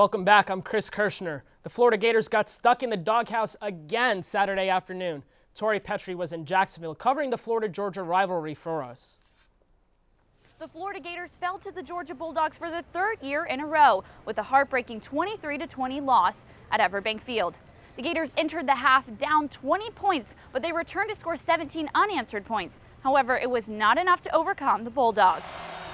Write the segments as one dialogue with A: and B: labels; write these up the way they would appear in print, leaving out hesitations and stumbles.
A: Welcome back, I'm Chris Kirschner. The Florida Gators got stuck in the doghouse again Saturday afternoon. Tori Petrie was in Jacksonville covering the Florida-Georgia rivalry for us.
B: The Florida Gators fell to the Georgia Bulldogs for the third year in a row with a heartbreaking 23-20 loss at Everbank Field. The Gators entered the half down 20 points, but they returned to score 17 unanswered points. However, it was not enough to overcome the Bulldogs.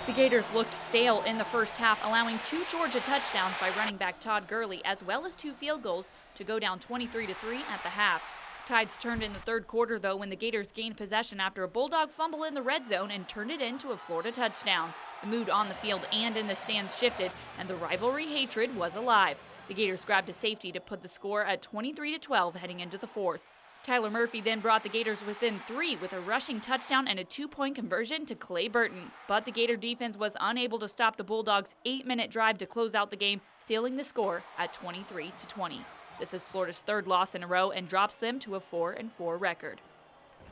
B: The Gators looked stale in the first half, allowing 2 Georgia touchdowns by running back Todd Gurley, as well as 2 field goals to go down 23-3 at the half. Tides turned in the third quarter, though, when the Gators gained possession after a Bulldog fumble in the red zone and turned it into a Florida touchdown. The mood on the field and in the stands shifted, and the rivalry hatred was alive. The Gators grabbed a safety to put the score at 23-12 heading into the fourth. Tyler Murphy then brought the Gators within 3 with a rushing touchdown and a 2-point conversion to Clay Burton. But the Gator defense was unable to stop the Bulldogs' 8-minute drive to close out the game, sealing the score at 23-20. This is Florida's third loss in a row and drops them to a 4-4 record.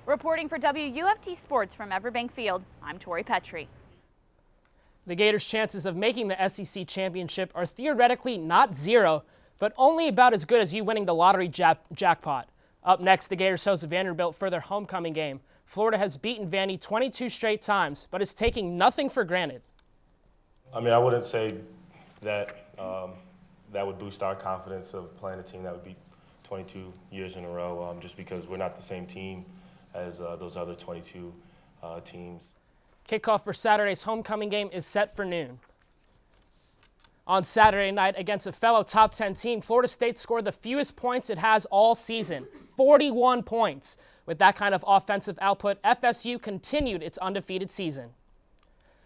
B: Reporting for WUFT Sports from Everbank Field, I'm Tori Petrie.
A: The Gators' chances of making the SEC championship are theoretically not 0, but only about as good as you winning the lottery jackpot. Up next, the Gators host Vanderbilt for their homecoming game. Florida has beaten Vandy 22 straight times, but is taking nothing for granted.
C: I mean, I wouldn't say that that would boost our confidence of playing a team that would beat 22 years in a row, just because we're not the same team as those other 22 teams.
A: Kickoff for Saturday's homecoming game is set for noon. On Saturday night against a fellow top 10 team, Florida State scored the fewest points it has all season, 41 points. With that kind of offensive output, FSU continued its undefeated season.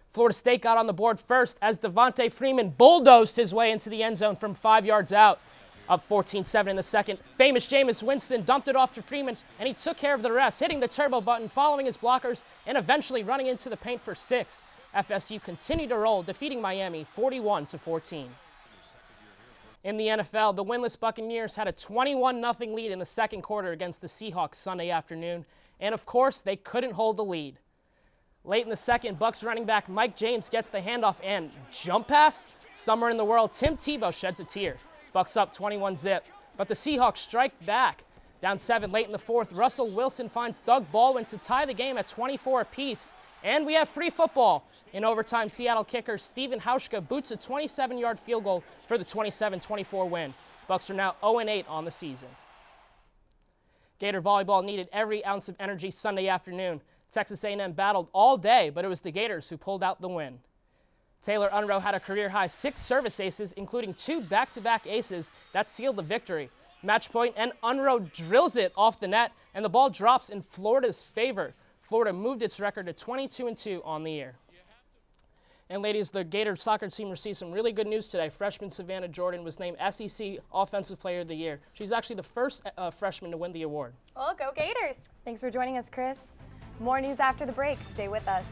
A: Florida State got on the board first as Devontae Freeman bulldozed his way into the end zone from 5 yards out. Up 14-7 in the second, famous Jameis Winston dumped it off to Freeman, and he took care of the rest, hitting the turbo button, following his blockers, and eventually running into the paint for 6. FSU continued to roll, defeating Miami 41-14. In the NFL, the winless Buccaneers had a 21-0 lead in the second quarter against the Seahawks Sunday afternoon, and of course, they couldn't hold the lead. Late in the second, Bucs running back Mike James gets the handoff and jump pass. Somewhere in the world, Tim Tebow sheds a tear. Bucs up 21-0, but the Seahawks strike back. Down 7 late in the fourth, Russell Wilson finds Doug Baldwin to tie the game at 24 apiece. And we have free football. In overtime, Seattle kicker Steven Hauschka boots a 27-yard field goal for the 27-24 win. Bucs are now 0-8 on the season. Gator volleyball needed every ounce of energy Sunday afternoon. Texas A&M battled all day, but it was the Gators who pulled out the win. Taylor Unroe had a career-high 6 service aces, including 2 back-to-back aces that sealed the victory. Match point, and Unroe drills it off the net, and the ball drops in Florida's favor. Florida moved its record to 22-2 on the year. And ladies, the Gator soccer team received some really good news today. Freshman Savannah Jordan was named SEC Offensive Player of the Year. She's actually the first freshman to win the award.
D: Well, go Gators. Thanks for joining us, Chris. More news after the break. Stay with us.